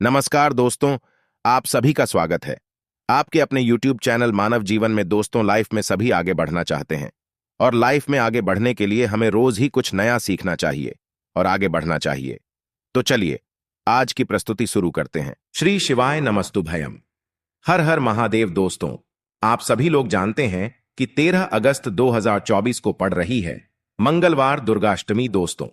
नमस्कार दोस्तों, आप सभी का स्वागत है। आपके अपने YouTube चैनल मानव जीवन में दोस्तों, लाइफ में सभी आगे बढ़ना चाहते हैं और लाइफ में आगे बढ़ने के लिए हमें रोज ही कुछ नया सीखना चाहिए और आगे बढ़ना चाहिए। तो चलिए आज की प्रस्तुति शुरू करते हैं। श्री शिवाय नमस्तुभयम। हर हर महादेव। दोस्तों, आप सभी लोग जानते हैं कि 13 अगस्त 2024 को पड़ रही है मंगलवार दुर्गाष्टमी। दोस्तों,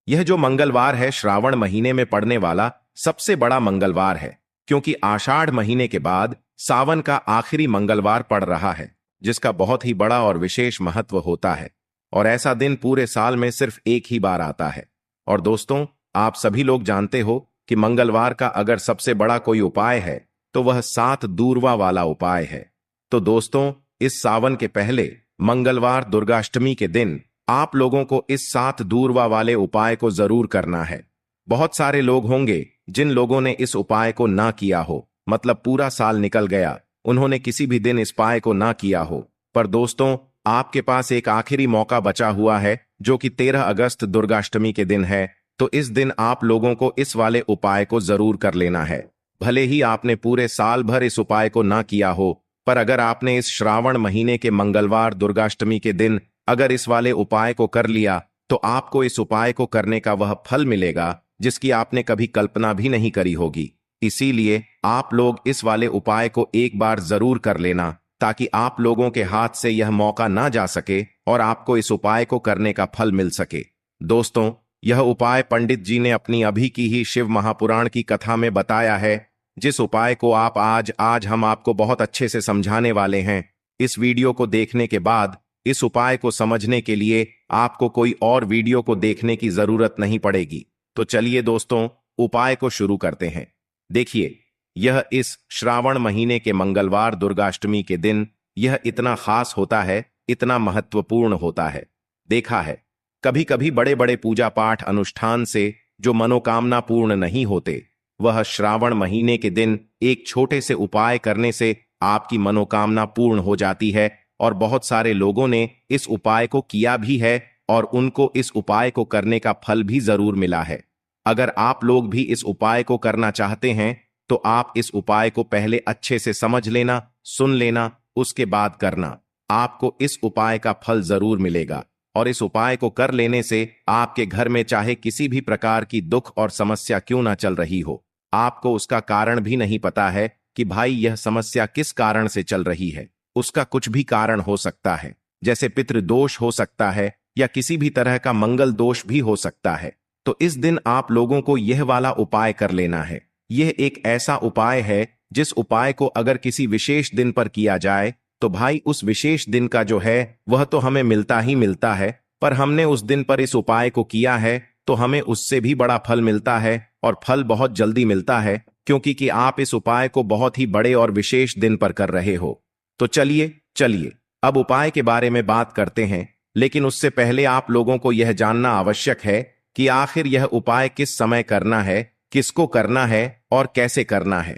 यह जो मंगलवार है श्रावण महीने में पड़ने वाला सबसे बड़ा मंगलवार है, क्योंकि आषाढ़ महीने के बाद सावन का आखिरी मंगलवार पड़ रहा है, जिसका बहुत ही बड़ा और विशेष महत्व होता है। और ऐसा दिन पूरे साल में सिर्फ एक ही बार आता है। और दोस्तों, आप सभी लोग जानते हो कि मंगलवार का अगर सबसे बड़ा कोई उपाय है तो वह 7 दूर्वा वाला उपाय है। तो दोस्तों, इस सावन के पहले मंगलवार दुर्गाष्टमी के दिन आप लोगों को इस 7 दूर्वा वाले उपाय को जरूर करना है। बहुत सारे लोग होंगे जिन लोगों ने इस उपाय को ना किया हो, मतलब पूरा साल निकल गया, उन्होंने किसी भी दिन इस उपाय को ना किया हो। पर दोस्तों, आपके पास एक आखिरी मौका बचा हुआ है, जो कि 13 अगस्त दुर्गाष्टमी के दिन है। तो इस दिन आप लोगों को इस वाले उपाय को जरूर कर लेना है। भले ही आपने पूरे साल भर इस उपाय को ना किया हो, पर अगर आपने इस श्रावण महीने के मंगलवार दुर्गाष्टमी के दिन अगर इस वाले उपाय को कर लिया, तो आपको इस उपाय को करने का वह फल मिलेगा जिसकी आपने कभी कल्पना भी नहीं करी होगी। इसीलिए आप लोग इस वाले उपाय को एक बार जरूर कर लेना, ताकि आप लोगों के हाथ से यह मौका ना जा सके और आपको इस उपाय को करने का फल मिल सके। दोस्तों, यह उपाय पंडित जी ने अपनी अभी की ही शिव महापुराण की कथा में बताया है, जिस उपाय को आप आज हम आपको बहुत अच्छे से समझाने वाले हैं। इस वीडियो को देखने के बाद इस उपाय को समझने के लिए आपको कोई और वीडियो को देखने की जरूरत नहीं पड़ेगी। तो चलिए दोस्तों, उपाय को शुरू करते हैं। देखिए, यह इस श्रावण महीने के मंगलवार दुर्गाष्टमी के दिन यह इतना खास होता है, इतना महत्वपूर्ण होता है। देखा है, कभी कभी बड़े बड़े पूजा पाठ अनुष्ठान से जो मनोकामना पूर्ण नहीं होते, वह श्रावण महीने के दिन एक छोटे से उपाय करने से आपकी मनोकामना पूर्ण हो जाती है। और बहुत सारे लोगों ने इस उपाय को किया भी है और उनको इस उपाय को करने का फल भी जरूर मिला है। अगर आप लोग भी इस उपाय को करना चाहते हैं, तो आप इस उपाय को पहले अच्छे से समझ लेना, सुन लेना, उसके बाद करना। आपको इस उपाय का फल जरूर मिलेगा। और इस उपाय को कर लेने से आपके घर में चाहे किसी भी प्रकार की दुख और समस्या क्यों ना चल रही हो, आपको उसका कारण भी नहीं पता है कि भाई यह समस्या किस कारण से चल रही है। उसका कुछ भी कारण हो सकता है, जैसे पितृदोष हो सकता है या किसी भी तरह का मंगल दोष भी हो सकता है। तो इस दिन आप लोगों को यह वाला उपाय कर लेना है। यह एक ऐसा उपाय है जिस उपाय को अगर किसी विशेष दिन पर किया जाए, तो भाई उस विशेष दिन का जो है वह तो हमें मिलता ही मिलता है, पर हमने उस दिन पर इस उपाय को किया है तो हमें उससे भी बड़ा फल मिलता है। और फल बहुत जल्दी मिलता है, क्योंकि कि आप इस उपाय को बहुत ही बड़े और विशेष दिन पर कर रहे हो। तो चलिए अब उपाय के बारे में बात करते हैं। लेकिन उससे पहले आप लोगों को यह जानना आवश्यक है कि आखिर यह उपाय किस समय करना है, किसको करना है और कैसे करना है।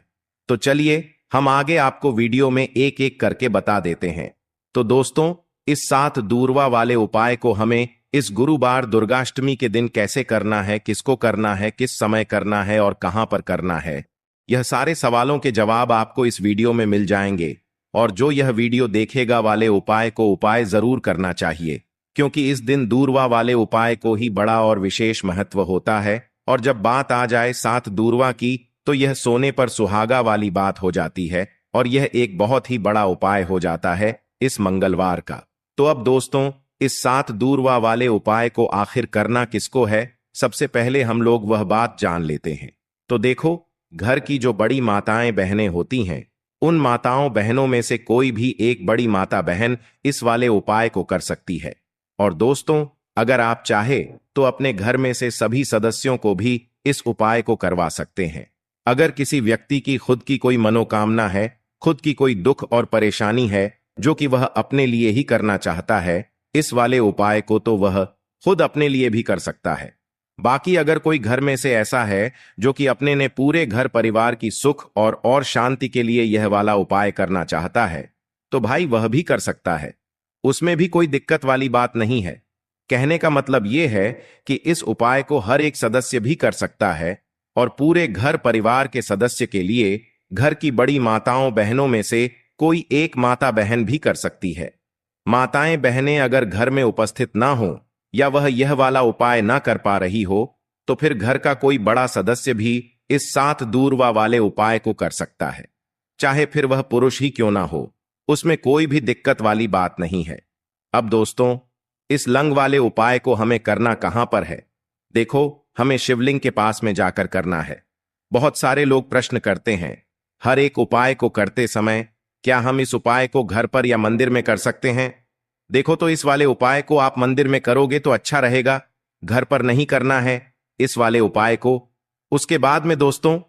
तो चलिए हम आगे आपको वीडियो में एक एक करके बता देते हैं। तो दोस्तों, इस 7 दूर्वा वाले उपाय को हमें इस गुरुवार दुर्गाष्टमी के दिन कैसे करना है, किसको करना है, किस समय करना है और कहां पर करना है, यह सारे सवालों के जवाब आपको इस वीडियो में मिल जाएंगे। और जो यह वीडियो देखेगा वाले उपाय को उपाय जरूर करना चाहिए, क्योंकि इस दिन दूर्वा वाले उपाय को ही बड़ा और विशेष महत्व होता है। और जब बात आ जाए 7 दूर्वा की, तो यह सोने पर सुहागा वाली बात हो जाती है और यह एक बहुत ही बड़ा उपाय हो जाता है इस मंगलवार का। तो अब दोस्तों, इस 7 दूर्वा वाले उपाय को आखिर करना किसको है, सबसे पहले हम लोग वह बात जान लेते हैं। तो देखो, घर की जो बड़ी माताएं बहनें होती हैं, उन माताओं बहनों में से कोई भी एक बड़ी माता बहन इस वाले उपाय को कर सकती है। और दोस्तों, अगर आप चाहे तो अपने घर में से सभी सदस्यों को भी इस उपाय को करवा सकते हैं। अगर किसी व्यक्ति की खुद की कोई मनोकामना है, खुद की कोई दुख और परेशानी है जो कि वह अपने लिए ही करना चाहता है, इस वाले उपाय को तो वह खुद अपने लिए भी कर सकता है। बाकी अगर कोई घर में से ऐसा है जो कि अपने ने पूरे घर परिवार की सुख और शांति के लिए यह वाला उपाय करना चाहता है, तो भाई वह भी कर सकता है। उसमें भी कोई दिक्कत वाली बात नहीं है। कहने का मतलब यह है कि इस उपाय को हर एक सदस्य भी कर सकता है और पूरे घर परिवार के सदस्य के लिए घर की बड़ी माताओं बहनों में से कोई एक माता बहन भी कर सकती है। माताएं बहनें अगर घर में उपस्थित ना हो या वह यह वाला उपाय ना कर पा रही हो तो फिर घर का कोई बड़ा सदस्य भी इस 7 दूरवा वाले उपाय को कर सकता है, चाहे फिर वह पुरुष ही क्यों ना हो, उसमें कोई भी दिक्कत वाली बात नहीं है। अब दोस्तों, इस लंग वाले उपाय को हमें करना कहां पर है? देखो, हमें शिवलिंग के पास में जाकर करना है। बहुत सारे लोग प्रश्न करते हैं, हर एक उपाय को करते समय क्या हम इस उपाय को घर पर या मंदिर में कर सकते हैं? देखो, तो इस वाले उपाय को आप मंदिर में करोगे तो अच्छा रहेगा, घर पर नहीं करना है इस वाले उपाय को। उसके बाद में दोस्तों,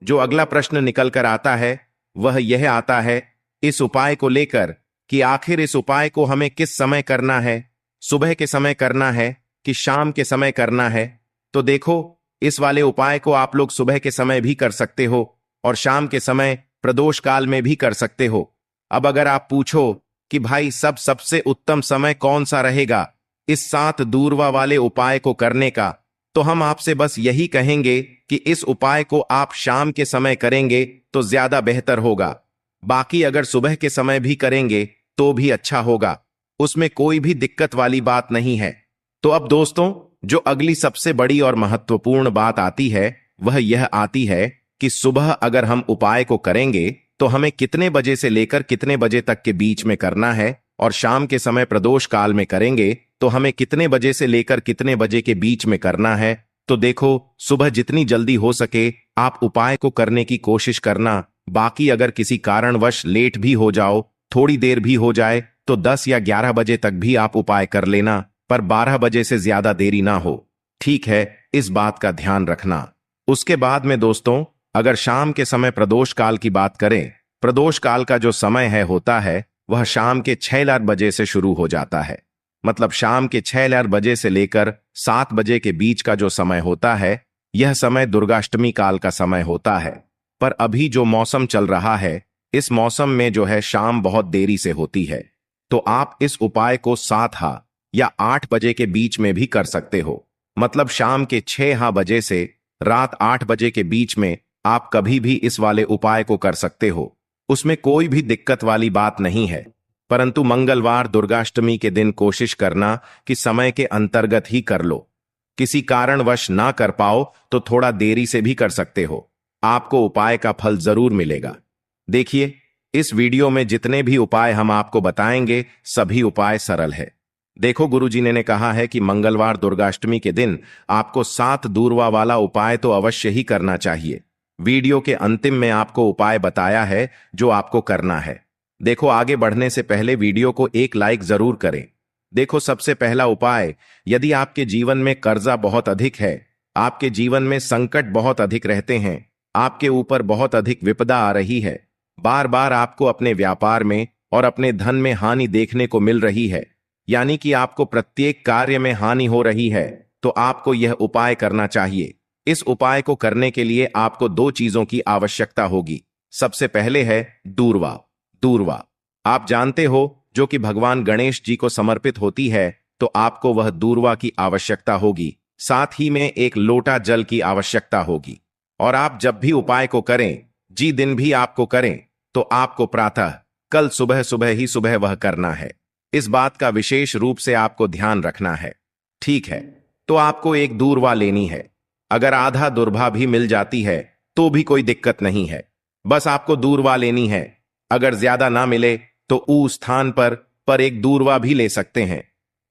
जो अगला प्रश्न निकल कर आता है वह यह आता है इस उपाय को लेकर कि आखिर इस उपाय को हमें किस समय करना है, सुबह के समय करना है कि शाम के समय करना है? तो देखो, इस वाले उपाय को आप लोग सुबह के समय भी कर सकते हो और शाम के समय प्रदोष काल में भी कर सकते हो। अब अगर आप पूछो कि भाई सबसे उत्तम समय कौन सा रहेगा इस 7 दूरवा वाले उपाय को करने का, तो हम आपसे बस यही कहेंगे कि इस उपाय को आप शाम के समय करेंगे तो ज्यादा बेहतर होगा। बाकी अगर सुबह के समय भी करेंगे तो भी अच्छा होगा, उसमें कोई भी दिक्कत वाली बात नहीं है। तो अब दोस्तों, जो अगली सबसे बड़ी और महत्वपूर्ण बात आती है वह यह आती है कि सुबह अगर हम उपाय को करेंगे तो हमें कितने बजे से लेकर कितने बजे तक के बीच में करना है, और शाम के समय प्रदोष काल में करेंगे तो हमें कितने बजे से लेकर कितने बजे के बीच में करना है। तो देखो, सुबह जितनी जल्दी हो सके आप उपाय को करने की कोशिश करना। बाकी अगर किसी कारणवश लेट भी हो जाओ, थोड़ी देर भी हो जाए, तो 10 या 11 बजे तक भी आप उपाय कर लेना, पर 12 बजे से ज्यादा देरी ना हो। ठीक है, इस बात का ध्यान रखना। उसके बाद में दोस्तों, अगर शाम के समय प्रदोष काल की बात करें, प्रदोष काल का जो समय होता है वह शाम के 6 बजे से शुरू हो जाता है। मतलब शाम के 6 बजे से लेकर 7 बजे के बीच का जो समय होता है यह समय दुर्गाष्टमी काल का समय होता है। पर अभी जो मौसम चल रहा है, इस मौसम में जो है शाम बहुत देरी से होती है, तो आप इस उपाय को 7 या 8 बजे के बीच में भी कर सकते हो। मतलब शाम के 6 बजे से रात 8 बजे के बीच में आप कभी भी इस वाले उपाय को कर सकते हो, उसमें कोई भी दिक्कत वाली बात नहीं है। परंतु मंगलवार दुर्गाष्टमी के दिन कोशिश करना कि समय के अंतर्गत ही कर लो। किसी कारणवश ना कर पाओ तो थोड़ा देरी से भी कर सकते हो, आपको उपाय का फल जरूर मिलेगा। देखिए, इस वीडियो में जितने भी उपाय हम आपको बताएंगे सभी उपाय सरल है। देखो, गुरुजी ने कहा है कि मंगलवार दुर्गाष्टमी के दिन आपको 7 दूरवा वाला उपाय तो अवश्य ही करना चाहिए। वीडियो के अंतिम में आपको उपाय बताया है जो आपको करना है। देखो, आगे बढ़ने से पहले वीडियो को एक लाइक जरूर करें। देखो, सबसे पहला उपाय, यदि आपके जीवन में कर्जा बहुत अधिक है, आपके जीवन में संकट बहुत अधिक रहते हैं, आपके ऊपर बहुत अधिक विपदा आ रही है, बार बार आपको अपने व्यापार में और अपने धन में हानि देखने को मिल रही है, यानी कि आपको प्रत्येक कार्य में हानि हो रही है, तो आपको यह उपाय करना चाहिए। इस उपाय को करने के लिए आपको 2 चीजों की आवश्यकता होगी। सबसे पहले है दूर्वा। दूर्वा आप जानते हो जो कि भगवान गणेश जी को समर्पित होती है, तो आपको वह दूर्वा की आवश्यकता होगी। साथ ही में एक लोटा जल की आवश्यकता होगी। और आप जब भी उपाय को करें, जी दिन भी आपको करें, तो आपको प्रातः कल सुबह सुबह ही सुबह वह करना है। इस बात का विशेष रूप से आपको ध्यान रखना है। ठीक है, तो आपको एक दूर्वा लेनी है। अगर आधा दूर्वा भी मिल जाती है तो भी कोई दिक्कत नहीं है, बस आपको दूर्वा लेनी है। अगर ज्यादा ना मिले तो उस स्थान पर एक दूर्वा भी ले सकते हैं।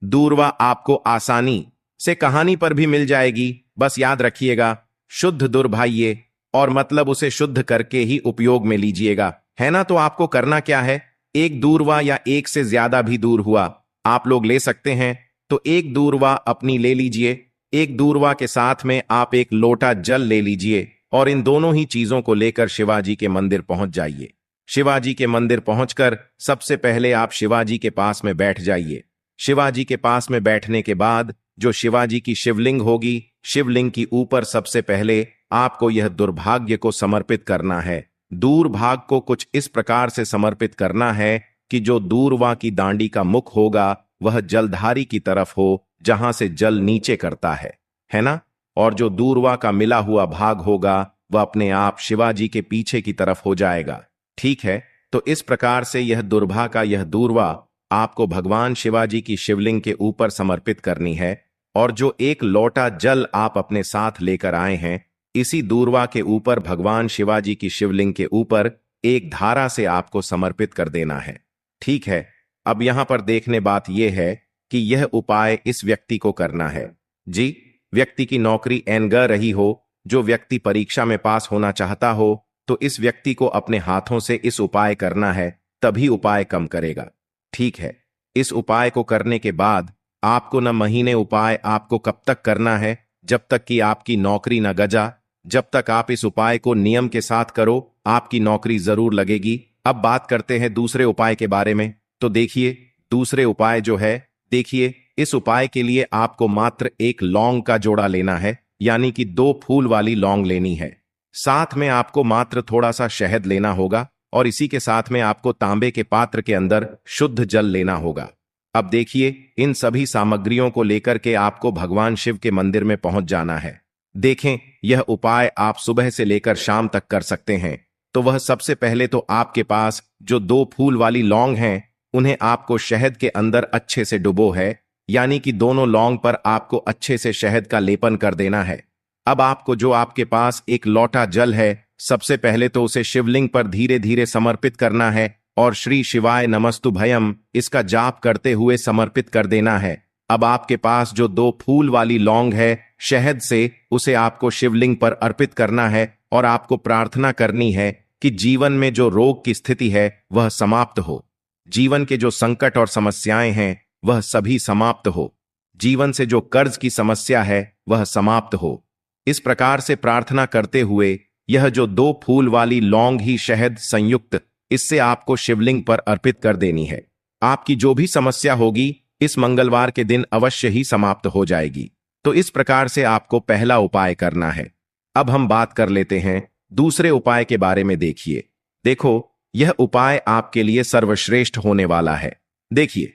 दूर्वा आपको आसानी से कहानी पर भी मिल जाएगी। बस याद रखिएगा, शुद्ध दुर्भाइये, और मतलब उसे शुद्ध करके ही उपयोग में लीजिएगा, है ना। तो आपको करना क्या है, एक दूर्वा या एक से ज्यादा भी दूर हुआ आप लोग ले सकते हैं, तो एक दूर्वा अपनी ले लीजिए। एक दूर्वा के साथ में आप एक लोटा जल ले लीजिए और इन दोनों ही चीजों को लेकर शिवाजी के मंदिर पहुंच जाइए। शिवाजी के मंदिर पहुंचकर सबसे पहले आप शिवाजी के पास में बैठ जाइए। शिवाजी के पास में बैठने के बाद जो शिवाजी की शिवलिंग होगी, शिवलिंग की ऊपर सबसे पहले आपको यह दुर्भाग्य को समर्पित करना है। दूरभाग को कुछ इस प्रकार से समर्पित करना है कि जो दूरवा की दांडी का मुख होगा वह जलधारी की तरफ हो, जहां से जल नीचे करता है ना। और जो दूर्वा का मिला हुआ भाग होगा वह अपने आप शिवाजी के पीछे की तरफ हो जाएगा। ठीक है, तो इस प्रकार से यह दुर्भा का यह दूर्वा आपको भगवान शिवाजी की शिवलिंग के ऊपर समर्पित करनी है। और जो एक लोटा जल आप अपने साथ लेकर आए हैं, इसी दूर्वा के ऊपर भगवान शिवाजी की शिवलिंग के ऊपर एक धारा से आपको समर्पित कर देना है। ठीक है, अब यहां पर देखने बात यह है कि यह उपाय इस व्यक्ति को करना है। जी, व्यक्ति की नौकरी एन ग रही हो, जो व्यक्ति परीक्षा में पास होना चाहता हो, तो इस व्यक्ति को अपने हाथों से इस उपाय करना है, तभी उपाय कम करेगा। ठीक है, इस उपाय को करने के बाद आपको न महीने उपाय आपको कब तक करना है, जब तक कि आपकी नौकरी न गजा। जब तक आप इस उपाय को नियम के साथ करो, आपकी नौकरी जरूर लगेगी। अब बात करते हैं दूसरे उपाय के बारे में। तो देखिए, दूसरे उपाय जो है, देखिए, इस उपाय के लिए आपको मात्र एक लौंग का जोड़ा लेना है, यानी कि 2 फूल वाली लौंग लेनी है। साथ में आपको मात्र थोड़ा सा शहद लेना होगा और इसी के साथ में आपको तांबे के पात्र के अंदर शुद्ध जल लेना होगा। अब देखिए, इन सभी सामग्रियों को लेकर के आपको भगवान शिव के मंदिर में पहुंच जाना है। देखें, यह उपाय आप सुबह से लेकर शाम तक कर सकते हैं। तो वह सबसे पहले तो आपके पास जो 2 फूल वाली लौंग हैं, उन्हें आपको शहद के अंदर अच्छे से डुबो है, यानी कि दोनों लौंग पर आपको अच्छे से शहद का लेपन कर देना है। अब आपको जो आपके पास एक लोटा जल है, सबसे पहले तो उसे शिवलिंग पर धीरे धीरे समर्पित करना है और श्री शिवाय नमस्तुभयम इसका जाप करते हुए समर्पित कर देना है। अब आपके पास जो 2 फूल वाली लौंग है, शहद से उसे आपको शिवलिंग पर अर्पित करना है और आपको प्रार्थना करनी है कि जीवन में जो रोग की स्थिति है वह समाप्त हो, जीवन के जो संकट और समस्याएं हैं वह सभी समाप्त हो, जीवन से जो कर्ज की समस्या है वह समाप्त हो। इस प्रकार से प्रार्थना करते हुए यह जो 2 फूल वाली लौंग ही शहद संयुक्त, इससे आपको शिवलिंग पर अर्पित कर देनी है। आपकी जो भी समस्या होगी इस मंगलवार के दिन अवश्य ही समाप्त हो जाएगी। तो इस प्रकार से आपको पहला उपाय करना है। अब हम बात कर लेते हैं दूसरे उपाय के बारे में। देखो, यह उपाय आपके लिए सर्वश्रेष्ठ होने वाला है। देखिए,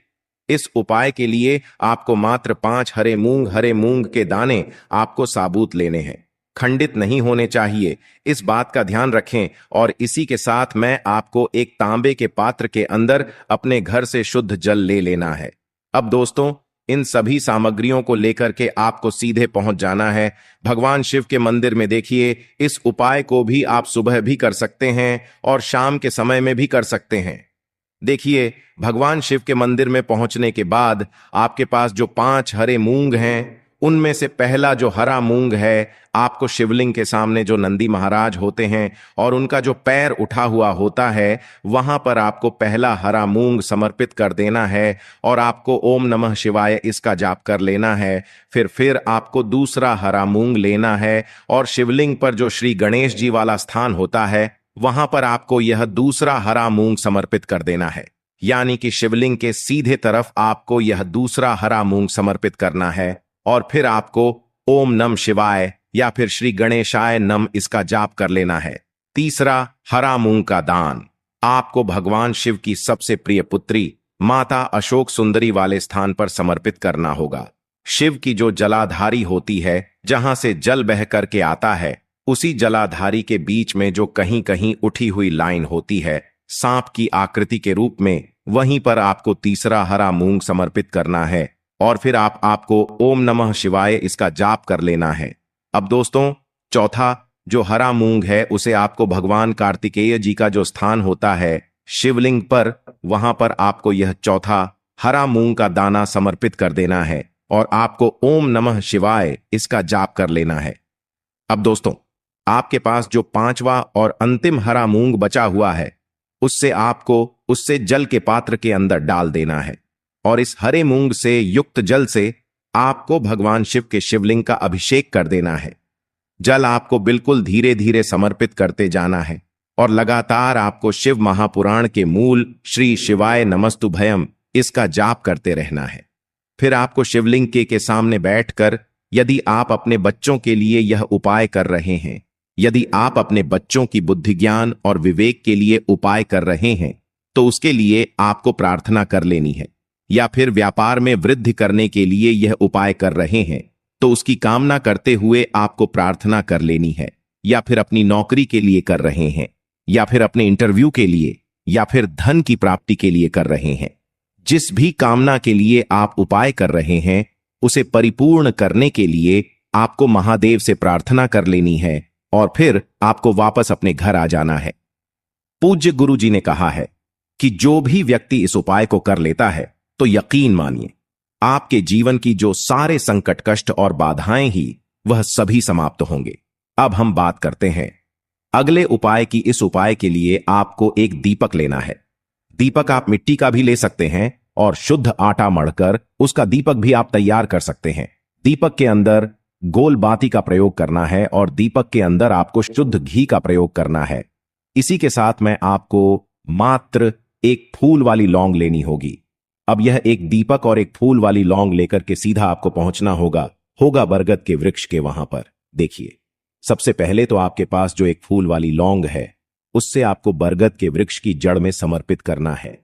इस उपाय के लिए आपको मात्र 5 हरे मूंग के दाने आपको साबुत लेने हैं, खंडित नहीं होने चाहिए, इस बात का ध्यान रखें। और इसी के साथ मैं आपको एक तांबे के पात्र के अंदर अपने घर से शुद्ध जल ले लेना है। अब दोस्तों, इन सभी सामग्रियों को लेकर के आपको सीधे पहुंच जाना है भगवान शिव के मंदिर में। देखिए, इस उपाय को भी आप सुबह भी कर सकते हैं और शाम के समय में भी कर सकते हैं। देखिए, भगवान शिव के मंदिर में पहुंचने के बाद आपके पास जो 5 हरे मूंग हैं, उनमें से पहला जो हरा मूंग है, आपको शिवलिंग के सामने जो नंदी महाराज होते हैं और उनका जो पैर उठा हुआ होता है, वहां पर आपको पहला हरा मूंग समर्पित कर देना है और आपको ओम नमः शिवाय इसका जाप कर लेना है। फिर आपको दूसरा हरा मूंग लेना है और शिवलिंग पर जो श्री गणेश जी वाला स्थान होता है, वहां पर आपको यह दूसरा हरा मूंग समर्पित कर देना है, यानी कि शिवलिंग के सीधे तरफ आपको यह दूसरा हरा मूंग समर्पित करना है। और फिर आपको ओम नम शिवाय या फिर श्री गणेशाय नम इसका जाप कर लेना है। तीसरा हरा मूंग का दान आपको भगवान शिव की सबसे प्रिय पुत्री माता अशोक सुंदरी वाले स्थान पर समर्पित करना होगा। शिव की जो जलाधारी होती है, जहां से जल बह करके आता है, उसी जलाधारी के बीच में जो कहीं कहीं उठी हुई लाइन होती है सांप की आकृति के रूप में, वहीं पर आपको तीसरा हरा मूंग समर्पित करना है और फिर आपको ओम नमः शिवाय इसका जाप कर लेना है। अब दोस्तों, चौथा जो हरा मूंग है, उसे आपको भगवान कार्तिकेय जी का जो स्थान होता है शिवलिंग पर, वहां पर आपको यह चौथा हरा मूंग का दाना समर्पित कर देना है और आपको ओम नमः शिवाय इसका जाप कर लेना है। अब दोस्तों, आपके पास जो 5वां और अंतिम हरा मूंग बचा हुआ है, उससे जल के पात्र के अंदर डाल देना है और इस हरे मूंग से युक्त जल से आपको भगवान शिव के शिवलिंग का अभिषेक कर देना है। जल आपको बिल्कुल धीरे धीरे समर्पित करते जाना है और लगातार आपको शिव महापुराण के मूल श्री शिवाय नमस्तुभयम इसका जाप करते रहना है। फिर आपको शिवलिंग के सामने बैठकर, यदि आप अपने बच्चों के लिए यह उपाय कर रहे हैं, यदि आप अपने बच्चों की बुद्धि ज्ञान और विवेक के लिए उपाय कर रहे हैं, तो उसके लिए आपको प्रार्थना कर लेनी है। या फिर व्यापार में वृद्धि करने के लिए यह उपाय कर रहे हैं, तो उसकी कामना करते हुए आपको प्रार्थना कर लेनी है, या फिर अपनी नौकरी के लिए कर रहे हैं, या फिर अपने इंटरव्यू के लिए, या फिर धन की प्राप्ति के लिए कर रहे हैं। जिस भी कामना के लिए आप उपाय कर रहे हैं उसे परिपूर्ण करने के लिए आपको महादेव से प्रार्थना कर लेनी है और फिर आपको वापस अपने घर आ जाना है। पूज्य गुरु जी ने कहा है कि जो भी व्यक्ति इस उपाय को कर लेता है तो यकीन मानिए आपके जीवन की जो सारे संकट, कष्ट और बाधाएं ही वह सभी समाप्त होंगे। अब हम बात करते हैं अगले उपाय की। इस उपाय के लिए आपको एक दीपक लेना है। दीपक आप मिट्टी का भी ले सकते हैं और शुद्ध आटा मढ़कर उसका दीपक भी आप तैयार कर सकते हैं। दीपक के अंदर गोल बाती का प्रयोग करना है और दीपक के अंदर आपको शुद्ध घी का प्रयोग करना है। इसी के साथ में आपको मात्र एक फूल वाली लौंग लेनी होगी। अब यह एक दीपक और एक फूल वाली लौंग लेकर के सीधा आपको पहुंचना होगा बरगद के वृक्ष के वहां पर। देखिए, सबसे पहले तो आपके पास जो एक फूल वाली लौंग है उससे आपको बरगद के वृक्ष की जड़ में समर्पित करना है।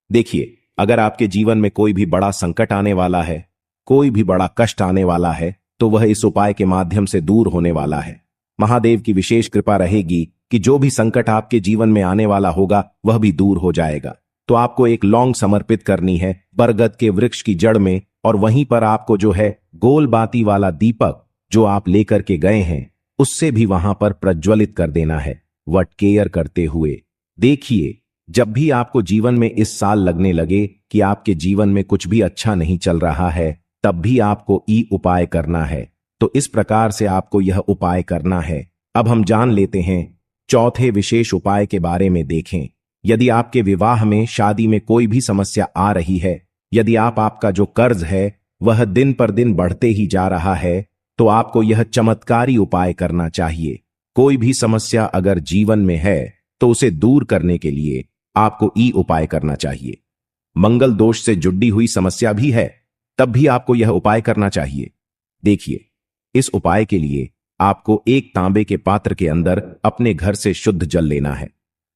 देखिए, अगर आपके जीवन में कोई भी बड़ा संकट आने वाला है, कोई भी बड़ा कष्ट आने वाला है, तो वह इस उपाय के माध्यम से दूर होने वाला है। महादेव की विशेष कृपा रहेगी कि जो भी संकट आपके जीवन में आने वाला होगा वह भी दूर हो जाएगा। तो आपको एक लौंग समर्पित करनी है बरगद के वृक्ष की जड़ में, और वहीं पर आपको जो है गोल बाती वाला दीपक जो आप लेकर के गए हैं उससे भी वहां पर प्रज्वलित कर देना है, वट केयर करते हुए। देखिए, जब भी आपको जीवन में इस साल लगने लगे कि आपके जीवन में कुछ भी अच्छा नहीं चल रहा है, तब भी आपको ई उपाय करना है। तो इस प्रकार से आपको यह उपाय करना है। अब हम जान लेते हैं चौथे विशेष उपाय के बारे में। देखें, यदि आपके विवाह में, शादी में कोई भी समस्या आ रही है, यदि आपका जो कर्ज है वह दिन पर दिन बढ़ते ही जा रहा है, तो आपको यह चमत्कारी उपाय करना चाहिए। कोई भी समस्या अगर जीवन में है तो उसे दूर करने के लिए आपको ई उपाय करना चाहिए। मंगल दोष से जुड़ी हुई समस्या भी है तब भी आपको यह उपाय करना चाहिए। देखिए, इस उपाय के लिए आपको एक तांबे के पात्र के अंदर अपने घर से शुद्ध जल लेना है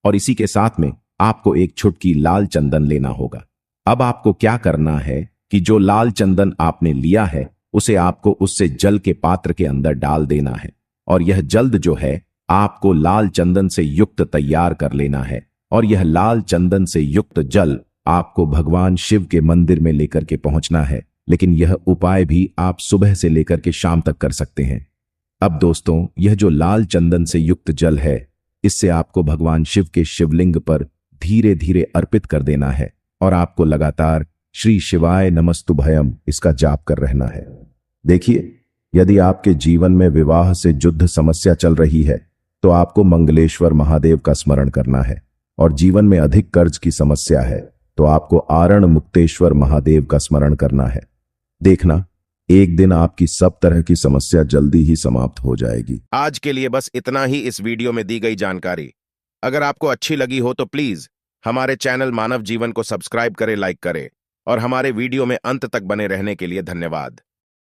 और इसी के साथ में आपको एक छुटकी लाल चंदन लेना होगा। अब आपको क्या करना है कि जो लाल चंदन आपने लिया है उसे आपको उससे जल के पात्र के अंदर डाल देना है, और यह जल्द जो है आपको लाल चंदन से युक्त तैयार कर लेना है, और यह लाल चंदन से युक्त जल आपको भगवान शिव के मंदिर में लेकर के पहुंचना है। लेकिन यह उपाय भी आप सुबह से लेकर के शाम तक कर सकते हैं। अब दोस्तों, यह जो लाल चंदन से युक्त जल है इससे आपको भगवान शिव के शिवलिंग पर धीरे धीरे अर्पित कर देना है और आपको लगातार श्री शिवाय नमस्तुभयम इसका जाप कर रहना है। देखिए, यदि आपके जीवन में विवाह से जुद्ध समस्या चल रही है तो आपको मंगलेश्वर महादेव का स्मरण करना है, और जीवन में अधिक कर्ज की समस्या है तो आपको आरण मुक्तेश्वर महादेव का स्मरण करना है। देखना, एक दिन आपकी सब तरह की समस्या जल्दी ही समाप्त हो जाएगी। आज के लिए बस इतना ही इस वीडियो में दी गई जानकारी। अगर आपको अच्छी लगी हो तो प्लीज हमारे चैनल मानव जीवन को सब्सक्राइब करें, लाइक करें, और हमारे वीडियो में अंत तक बने रहने के लिए धन्यवाद।